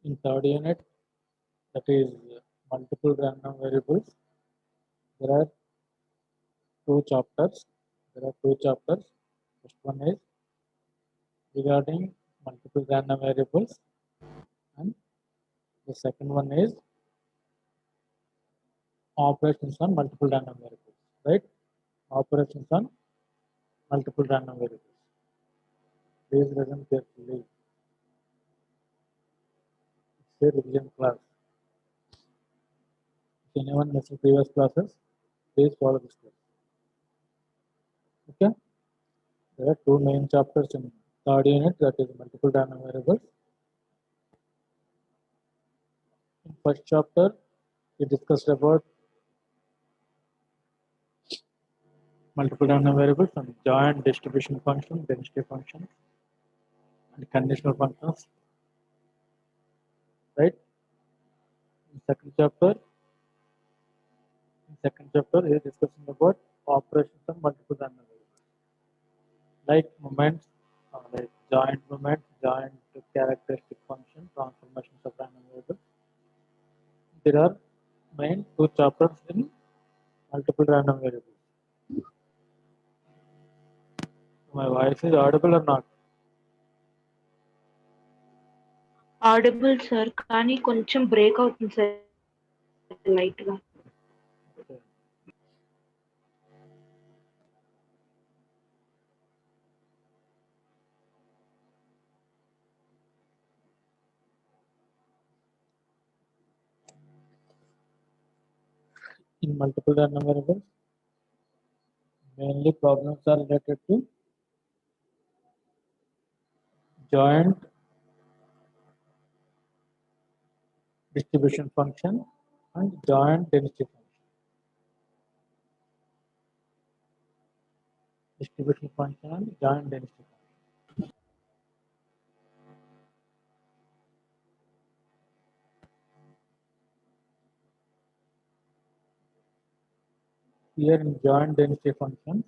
In third unit, that is multiple random variables, there are two chapters. First one is regarding multiple random variables, and the second one is operations on multiple random variables, right? Operations on multiple random variables. Please listen carefully. It's a revision class. If anyone missed previous classes, please follow this class. Okay? There are two main chapters in third unit, that is multiple random variables. In first chapter, we discussed about multiple random variables and joint distribution function, density function, and conditional functions. Right? In second chapter, he is discussing about operations on multiple random variables, like moments, like joint moment, joint characteristic function, transformations of random variables. There are main two chapters in multiple random variables. My voice is audible or not? Audible sir కానీ కొంచెం break అవుతుంది sir light గా. In multiple random variables, mainly problems are related to joint distribution function and joint density function. Distribution function and joint density function. Here in joint density functions,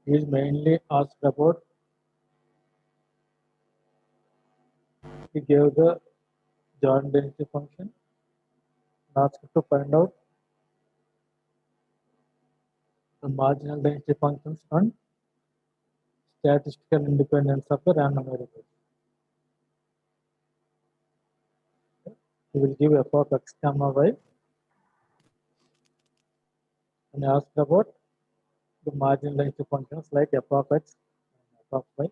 he is mainly asked about, he gave the joint density function and asked to find out the marginal density functions and statistical independence of the random variables. He will give f of x comma y and ask about the marginal density functions like f of x and f of y,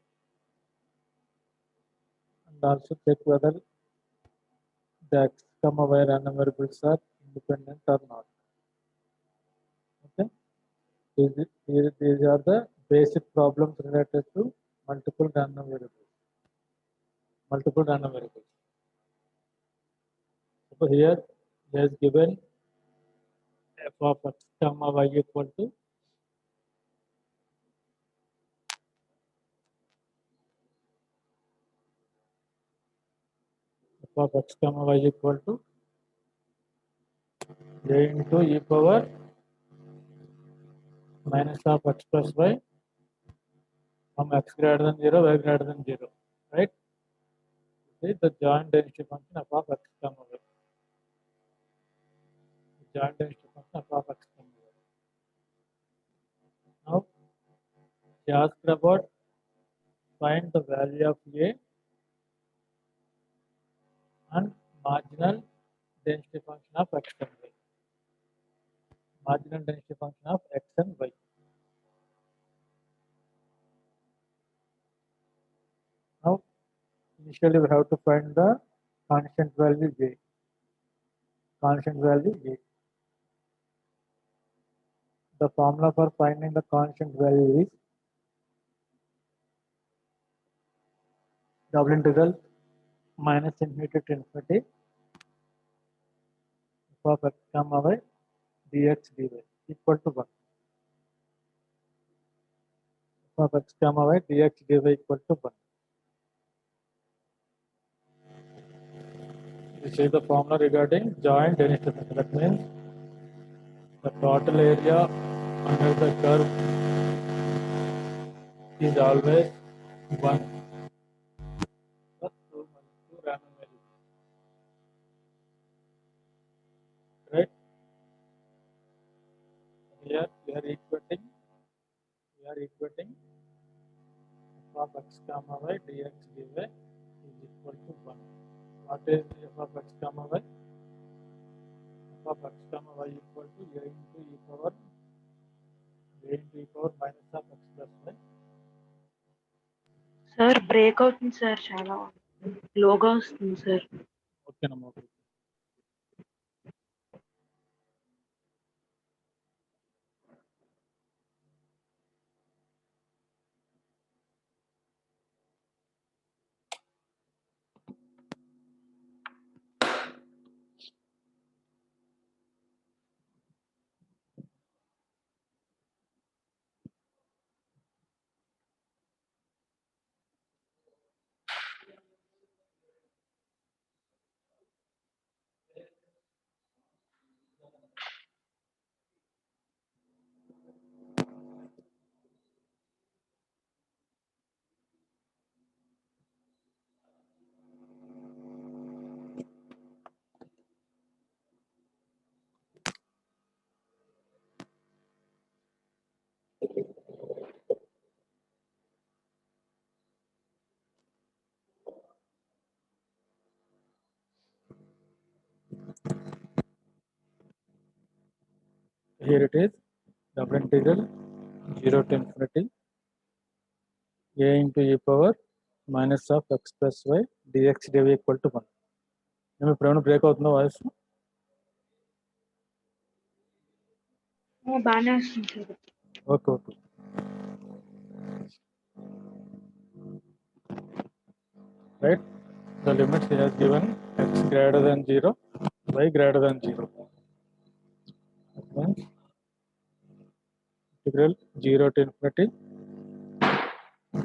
and also check whether the x comma y random variables are independent or not. Okay, these are the basic problems related to multiple random variables. So here he has given f of x comma y equal to f of x comma y equal to a into e power minus of x plus y from x greater than 0, y greater than 0, right? This is the joint density function f of x comma y. The joint density function f of x comma y. Now, he asked about find the value of a and marginal density function of x and y. Marginal density function of x and y. Now, initially we have to find the constant value j. The formula for finding the constant value is double integral minus infinity to infinity f of x comma y dx dy equal to 1. F of x comma y dx dy equal to 1. This is the formula regarding joint density function. That means the total area under the curve is always 1 plus 2 random are equating f of x comma y dx dy is equal to 1. What is f of x comma y? F of x comma y equal to a into e power minus of x plus y. Sir break అవుతుంది sir, చాలా లోగా వస్తుంది sir. Okay, no more. Here it is, double integral 0 to infinity a into e power minus of x plus y dx dy equal to 1. మేము ఇప్పుడు ఏమైనా break అవుతుందో voice? బాగానే వస్తుంది sir. Okay okay. Right, the limits he has given x greater than 0, y greater than 0. That means integral 0 to infinity,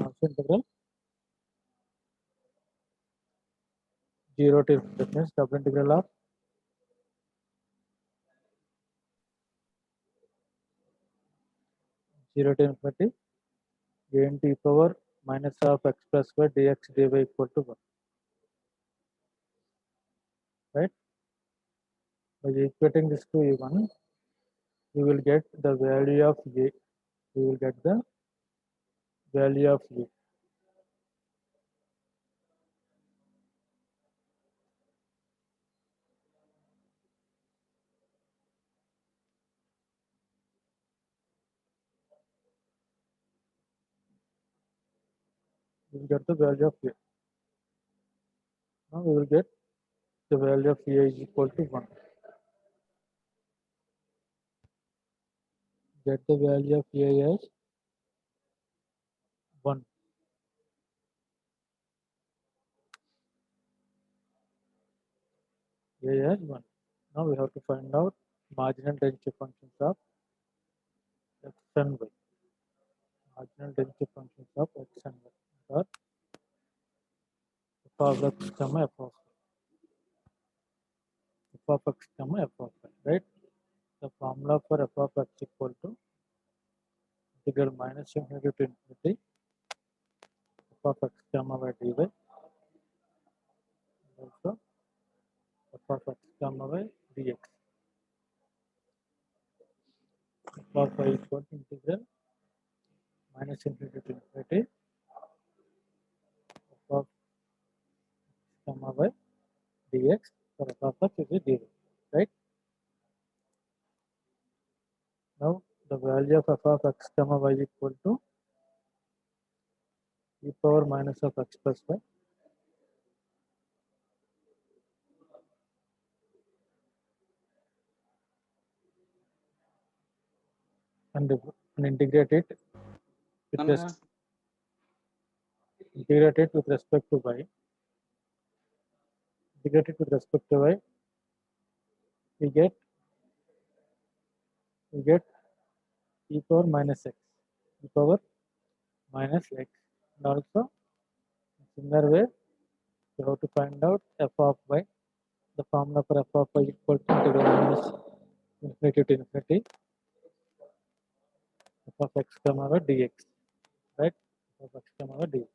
also integral 0 to infinity. That means double integral of 0 to infinity a into e power minus of x plus y dx dy equal to 1. Right, by equating this to e1, we will get the value of a. We will get the value of a. We will get the value of a. Now we will get the value of a is equal to 1. Get the value of a as 1. A as 1. Now we have to find out marginal density functions of x and y. Marginal density functions of x and y are f of x comma f of y. F of x comma f of y. Right? The formula for f of x equal to integral minus infinity to infinity f of x comma y dy. Also f of x comma y dx. F of y equal to integral minus infinity to infinity f of x comma y dx for f of x is 0. Right? Now the value of f of x comma y equal to e power minus of x plus y. And integrate it with respect to y. Integrate it with respect to y. We get e power minus x. E power minus x. And also in similar way we have to find out f of y. The formula for f of y equal to integral minus infinity to infinity f of x comma y dx. Right? F of x comma y dx.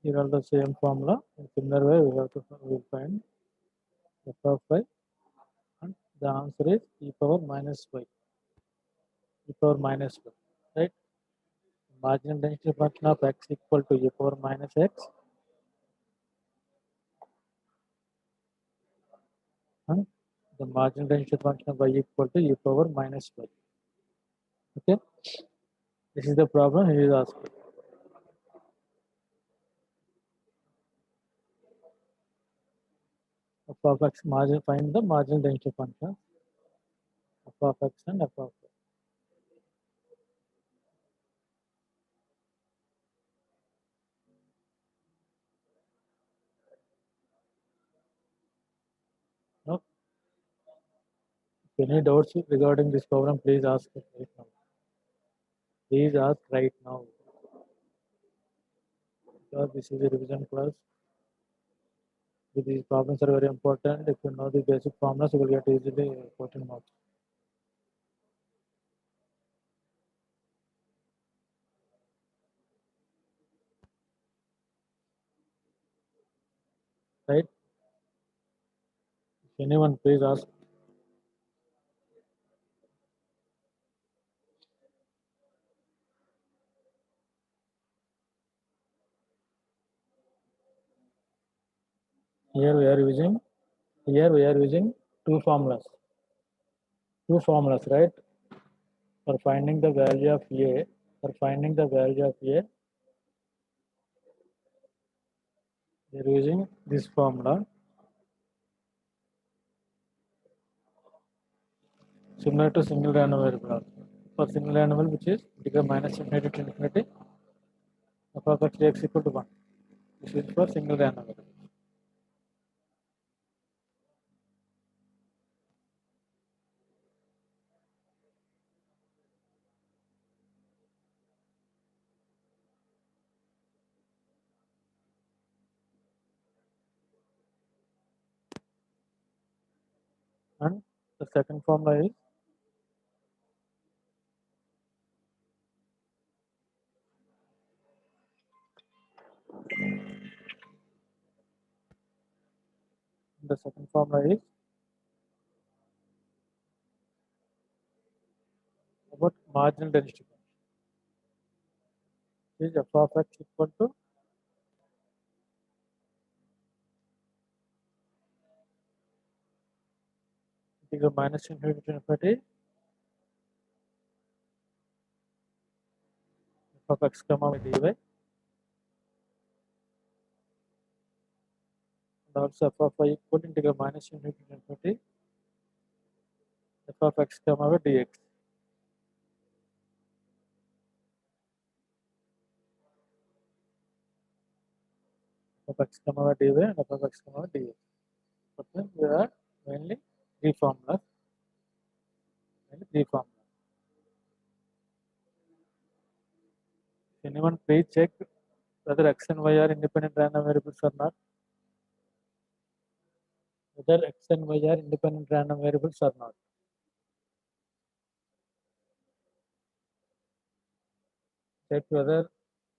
Here are the same formula. In similar way we will find f of y and The answer is e power minus y, e power minus y, right? Marginal density function of x equal to e power minus x, and the marginal density function of y equal to e power minus y. Okay, this is the problem he is asking. F of x margin, find the marginal density function f of x and f of y. No? If any doubts regarding this problem, please ask right now. Please ask right now. Because this is a revision class. These problems are very important. If you know the basic formulas, you will get easily 14 marks. Right? If anyone, please ask. Here we are using two formulas. Two formulas, right? For finding the value of a, we are using this formula. Similar to single random variable. For single random variable, which is integral minus infinity to infinity, f of x dx equal to 1. This is for single random variable. And the second formula is about marginal density function. Is f of x equal to integral minus infinity to infinity f of x comma dy, and also f of y equal to integral minus infinity to infinity f of x comma dx. F of x comma dy and f of x comma dx. Okay, there are mainly three formulas. Anyone please check whether x and y are independent random variables or not? Whether x and y are independent random variables or not? Check whether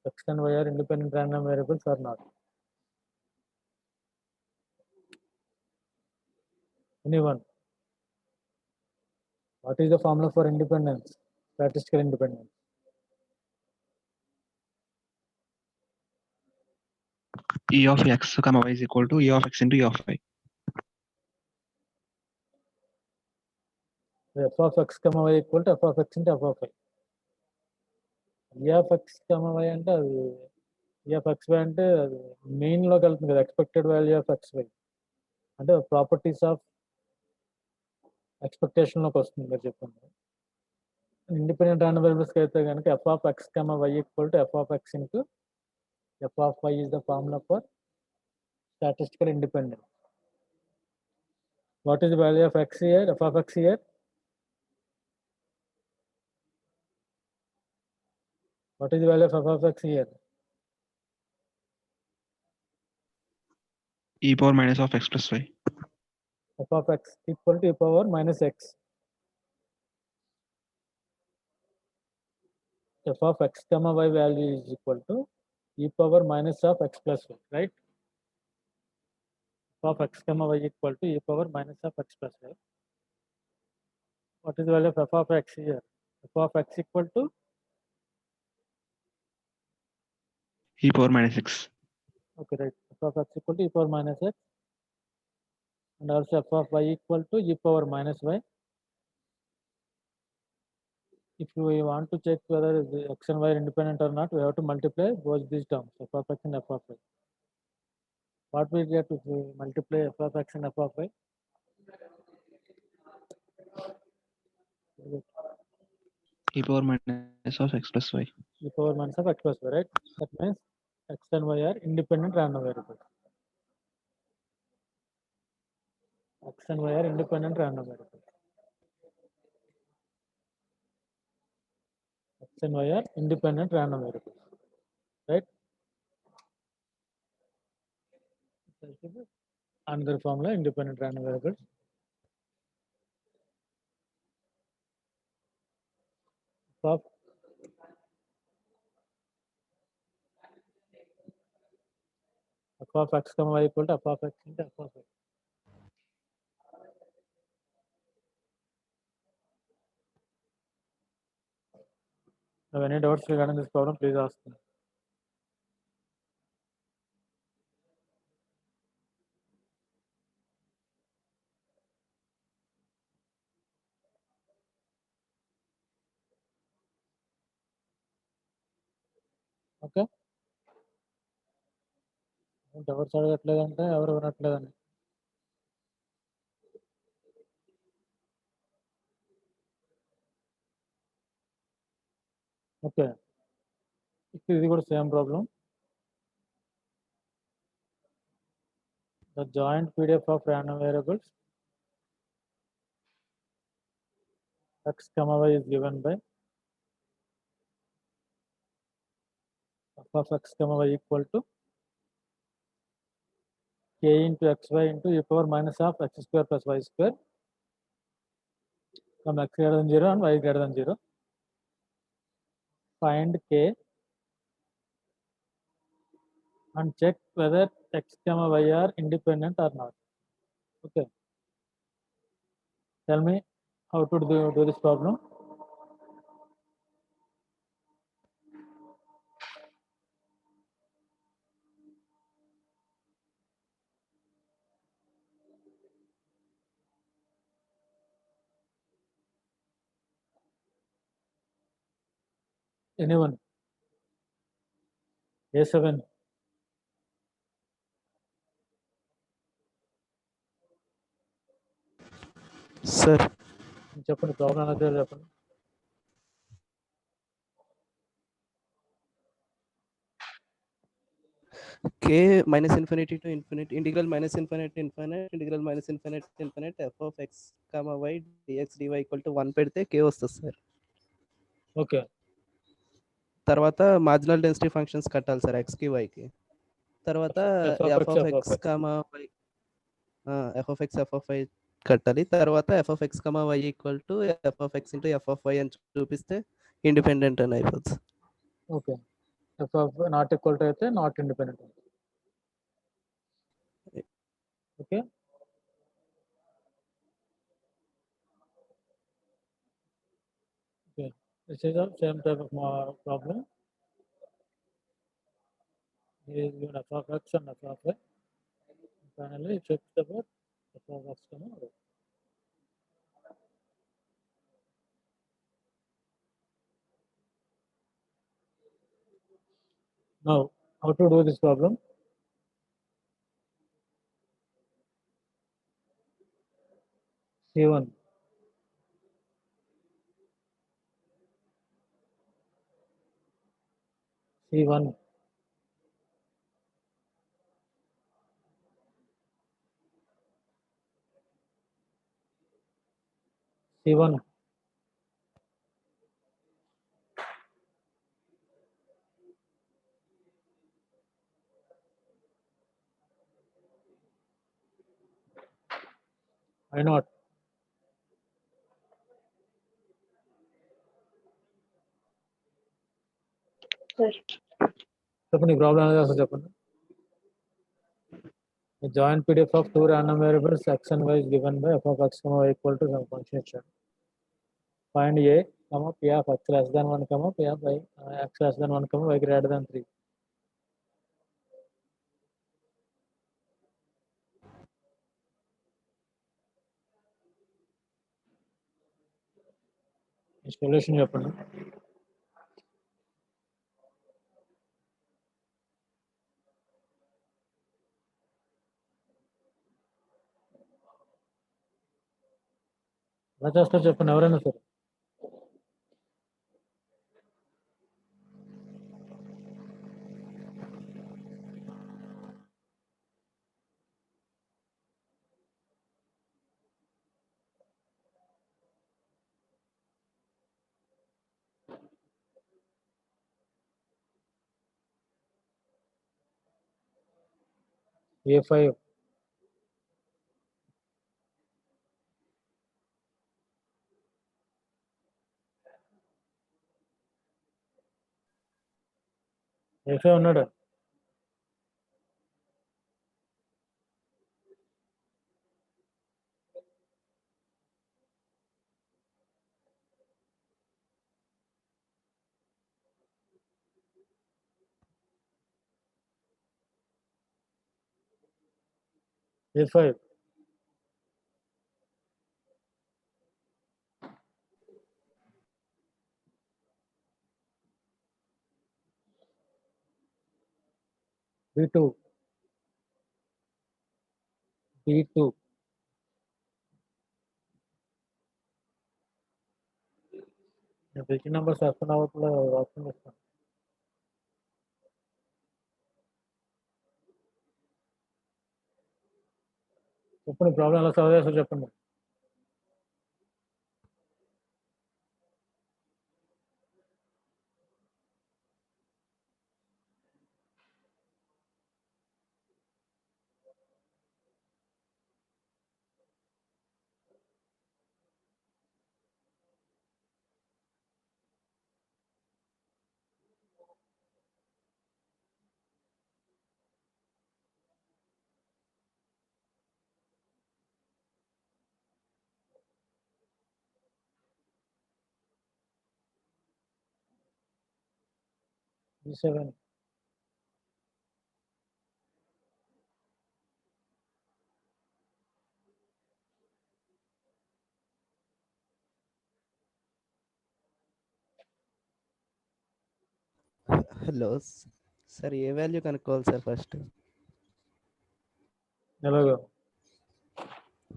x and y are independent random variables or not. Anyone? What is the formula for independence? Statistical independence. E of x comma y is equal to e of x into e of y. F of x comma y equal to f of x into f of y. E of x comma y అంటే అది e of x y అంటే main లోకి వెళ్తుంది కదా, expected value of x y అంటే properties of expectation లోకి వస్తుంది మీరు చెప్పింది. ఇండిపెండెంట్ random variables కి అయితే కనుక f of x comma y equal to f of x into f of y is the formula for statistical independence. What is the value of x here? F of x here? What is the value of f of x here? E power minus of x plus y. F of x equal to e power minus x. F of x comma y value is equal to e power minus of x plus y, right? F of x comma y equal to e power minus of x plus y. What is the value of f of x here? F of x equal to e power minus x. okay, right. F of x equal to e power minus x, and also f of y equal to e power minus y. If we want to check whether the x and y are independent or not, we have to multiply both these terms, f of x and f of y. What we get if we multiply f of x and f of y? E power minus of x plus y. E power minus of x plus y, right? That means x and y are independent random variables. X and y are independent random variables. X and y are independent random variables, right? Another formula, independent random variables. Of f of x comma y equal to f of x into f of y. Now, any doubts regarding this problem, please ask me. Okay, doubts అడగట్లేదంటే ఎవరు వినట్లేదండి. Okay, ఇది కూడా same problem. The joint PDF of random variables x comma y is given by f of x comma y equal to k into xy into e power minus of x square plus y square from x greater than 0 and y greater than 0. Find k and check whether x comma y are independent or not. Okay, tell me how to do this problem. Anyone? A7. Sir చెప్పండి, problem అనేది చెప్పండి. k minus infinity to infinity integral minus infinite to infinite integral minus infinite to infinite f of x comma y dx dy equal to 1 పెడితే k వస్తుంది sir. Okay, తర్వాత marginal density functions కట్టాలి sir x కి y కి. తర్వాత f of x comma y f of x f of y కట్టాలి. తర్వాత f of x comma y equal to f of x into f of y అని చూపిస్తే independent అని అయిపోతుంది. Okay, f of not equal to అయితే not independent. Okay, okay, this is a same type of problem. Here is given f of x and f of y. Finally, it checks about f of x comma y. Now, how to do this problem? C1. C1. C1. Why not? Sir. చెప్పండి, problem అనేది అసలు చెప్పండి. The joint PDF of two random variables x and y is given by f of x comma y equal to some function ఇచ్చాడు. find a comma p of x less than 1 comma p of y x less than 1 comma y greater than 3. ఈ solution చెప్పండి. ఎలా చేస్తారు చెప్పండి ఎవరైనా సరే. A5 A5 ఉన్నాడు. A5 B2 B2 నేను పిలిచిన నెంబర్స్ వస్తున్న అవతల ఆప్షన్ ఇస్తాను. చెప్పండి ప్రాబ్లం ఎలా సాల్వ్ చేస్తారో చెప్పండి. B7 హలో సార్, ఏ వాల్యూ కనుక్కోవాలి సార్ ఫస్ట్? ఎలాగో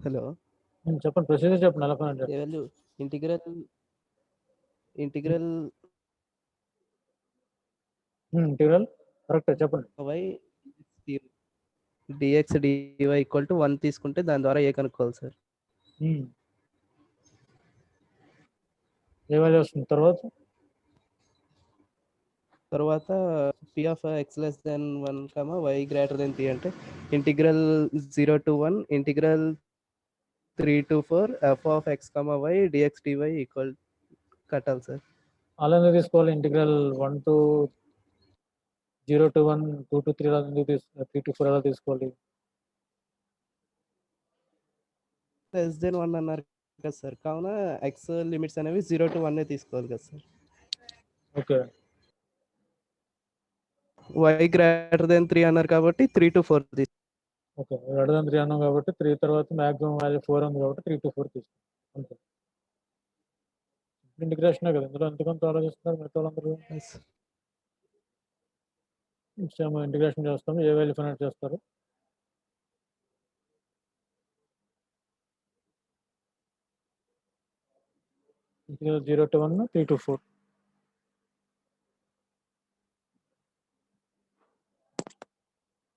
హలో, చెప్పండి ప్రొసీజర్ చెప్పండి ఎలా పని ఏ value? Integral integral integral correct చెప్పండి. y dx dy equal to 1 తీసుకుంటే దాని ద్వారా ఏ కనుక్కోవాలి సార్? ఏ వాల్యూ వస్తుంది తర్వాత p of x less than 1 y greater than 3 అంటే integral 0 to 1 integral 3 to 4 f of x y dx dy equal కట్టాలి సార్. అలా ఎందుకు తీసుకోవాలి? ఇంటిగ్రల్ 1 to 0 to 1 2 to 3 అలా ఎందుకు 3 to 4 అలా తీసుకోవాలి? లెస్ దెన్ 1 అన్నారు కదా సార్, కావున x లిమిట్స్ అనేవి 0 to 1 తీసుకోవాలి కదా sir. Okay y greater than 3 అన్నారు కాబట్టి 3 to 4 తీసుకోవాలి. ఓకే గ్రేటర్ దెన్ 3 అన్నాం కాబట్టి 3 తర్వాత మాక్సిమం వాల్యూ 4 ఉంది కాబట్టి 3 to 4 తీసుకోవాలి అంతే. ఇంటిగ్రేషన్ కదా, ఇందులో ఎంతకంత ఆలోచిస్తున్నారు మిగతా వాళ్ళందరూ. ఇంటిగ్రేషన్ చేస్తాము. ఏ వాల్యూ ఫైండ్ అవుట్ చేస్తారు? ఇంటిగ్రల్ 0 to 1 3 to 4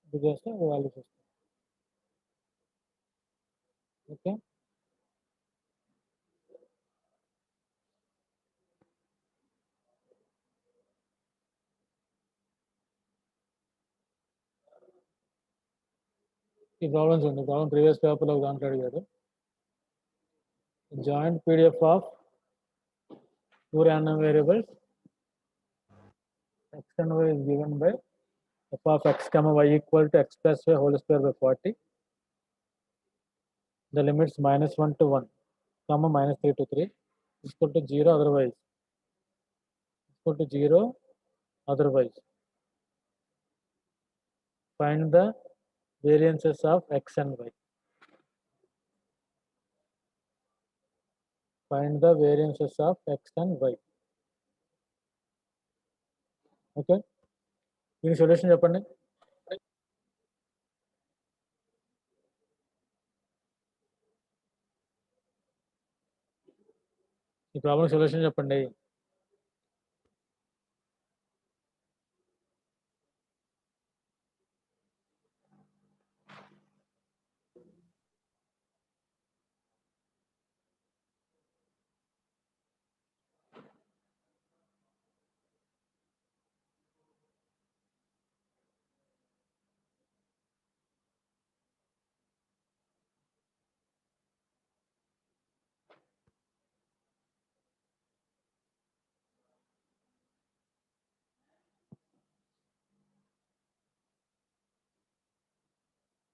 ఇది చేస్తే వాల్యూస్ వస్తాయి. ఓకే ఈ ప్రాబ్లమ్స్ ఉంది. ప్రాబ్లం ప్రీవియస్ పేపర్లో ఒక దాంట్లో అడిగాడు. Joint PDF of 2 random variables x and y is given by f of x comma y equal to x plus y whole square by 40. The limits -1 to 1 comma -3 to 3. equal to 0 otherwise, equal to 0 otherwise. Find the variances of x and y. Find the variances of x and y. Okay, దీని solution చెప్పండి. ఈ problem solution చెప్పండి.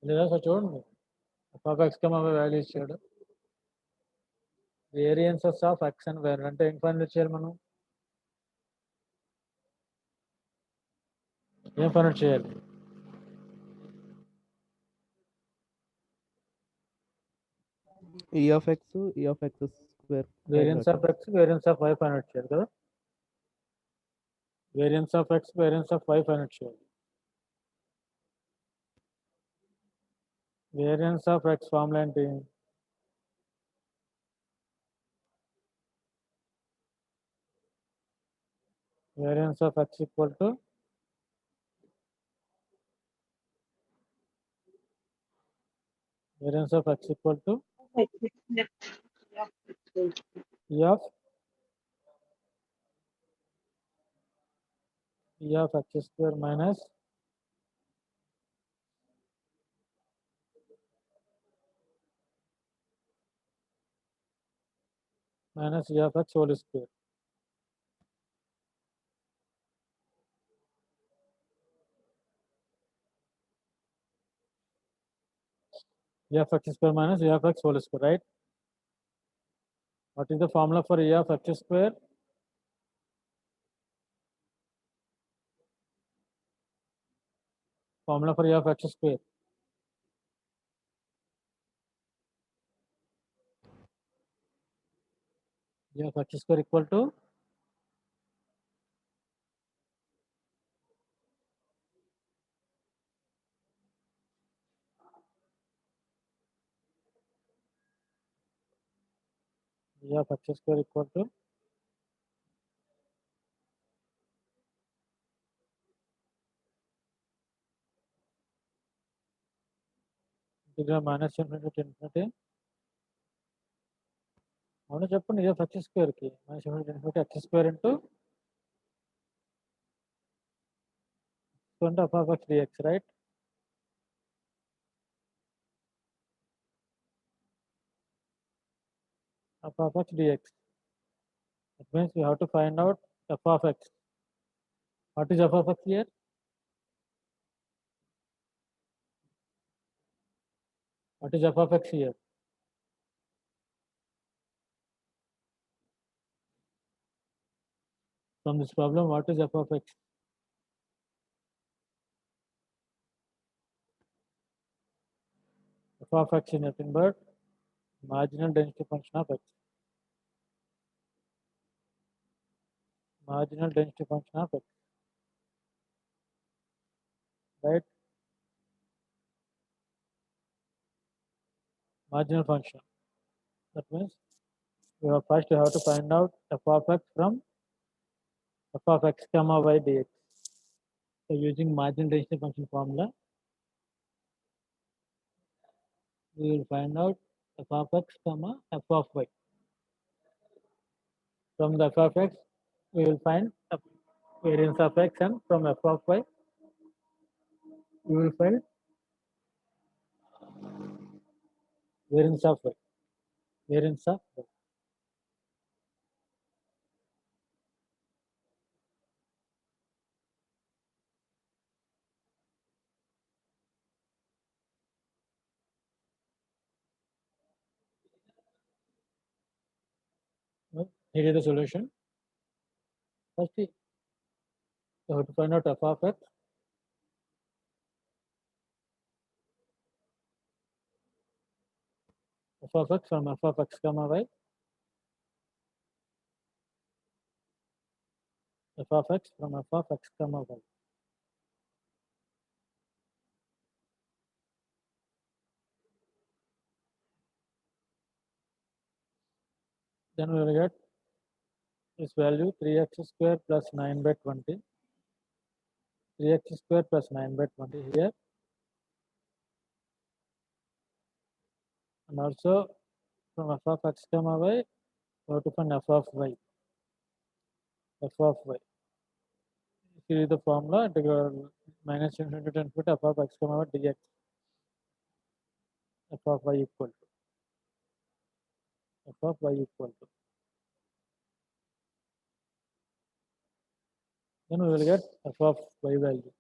లేదా sir చూడండి, f of x value ఇచ్చాడు. Variances of x and y అంటే ఏం find చేయాలి మనం? ఏం ఫైండ్ చేయాలి? E of x square. Variance of x, variance of y find చేయాలి కదా. Variance of x, variance of y find చేయాలి. వేరియన్స్ ఆఫ్ x ఫార్ములా ఏంటి? Variance of x equal to variance of x equal to e of x square minus e of x whole square. E of x square minus e of x whole square, right? What is the formula for e of x square? Formula for e of x square. E of x square equal to e of x square equal to integral minus infinity to infinity. అవును చెప్పండి, e of x square కి minus infinity to infinity x square into f of x dx, right? F of x dx. That means we have to find out f of x. What is f of x here? What is f of x here? From this problem, what is f of x? F of x is nothing but marginal density function of x. Marginal density function of x, right? Marginal function. That means first you have to find out f of x from f of x comma y dx. So using marginal density function formula, we will find out f of x comma f of y. From the f of x, we will find variance of x, and from f of y, we will find variance of y. Variance of y. Right? Here is the solution. First, you have to find out f of x. F of x from f of x comma y. F of x from f of x comma y. Then we will get this value 3x square plus 9 by 20. 3x square plus 9 by 20 here. And also from f of x comma y, we have to find f of y. F of y. Here is the formula, minus infinity to infinity f of x comma y dx. F of y equal to. F of y equal to. Then we will get f of y value.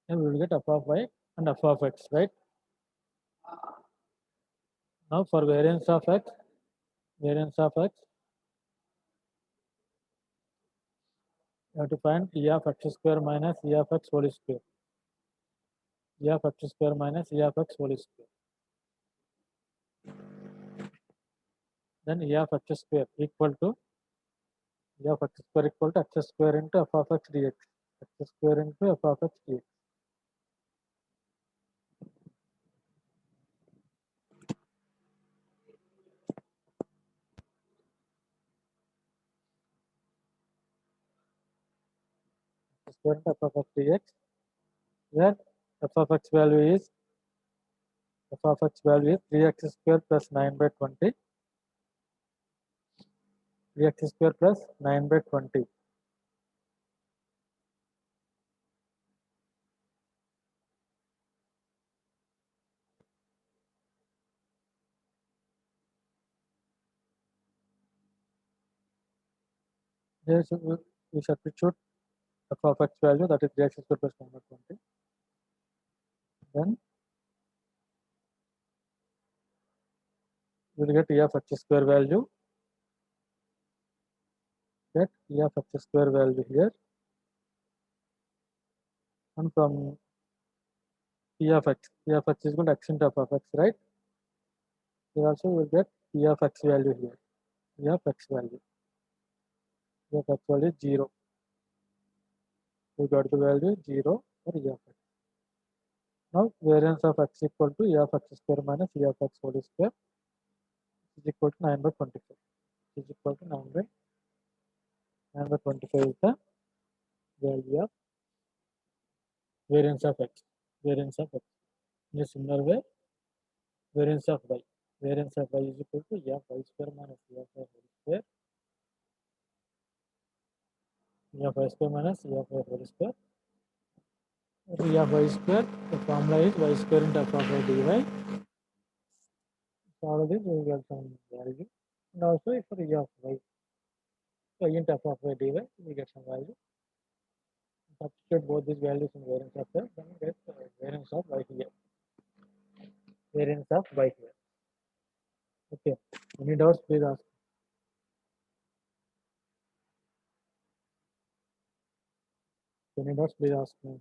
Then we will get f of y and f of x, right? Now for variance of x, you have to find e of x square minus e of x whole square. E of x square minus e of x whole square. Then e of x square equal to e of x square equal to x square into f of x dx. X square into f of x dx. X square into f of x dx. Where f of x value is 3x square plus 9 by 20. 3x square plus 9 by 20. Here we substitute f of x value, that is 3x square plus 9 by 20. Then we will get e of x square value. Get e of x square value here. And from e of x is going to x into f of x, right? We also will get e of x value here. E of x value. E of x value is 0. We got the value 0 for e of x. Now variance of x equal to e of x square minus e of x whole square is equal to 9 by 25. Is equal to 9 by 25 is the value of variance of x. Variance of x. In a similar way, variance of y. Variance of y is equal to e of y square minus e of y whole square. E of y square minus e of y whole square. E of y square, the formula is y square into f of y dy. So all of this we will get some value. And also for e of y, y into f of y dy, we get some value. Substitute both these values in variance of x, then we get variance of y here. Variance of y here. Okay. Any doubts, please ask. Any doubts, please ask me.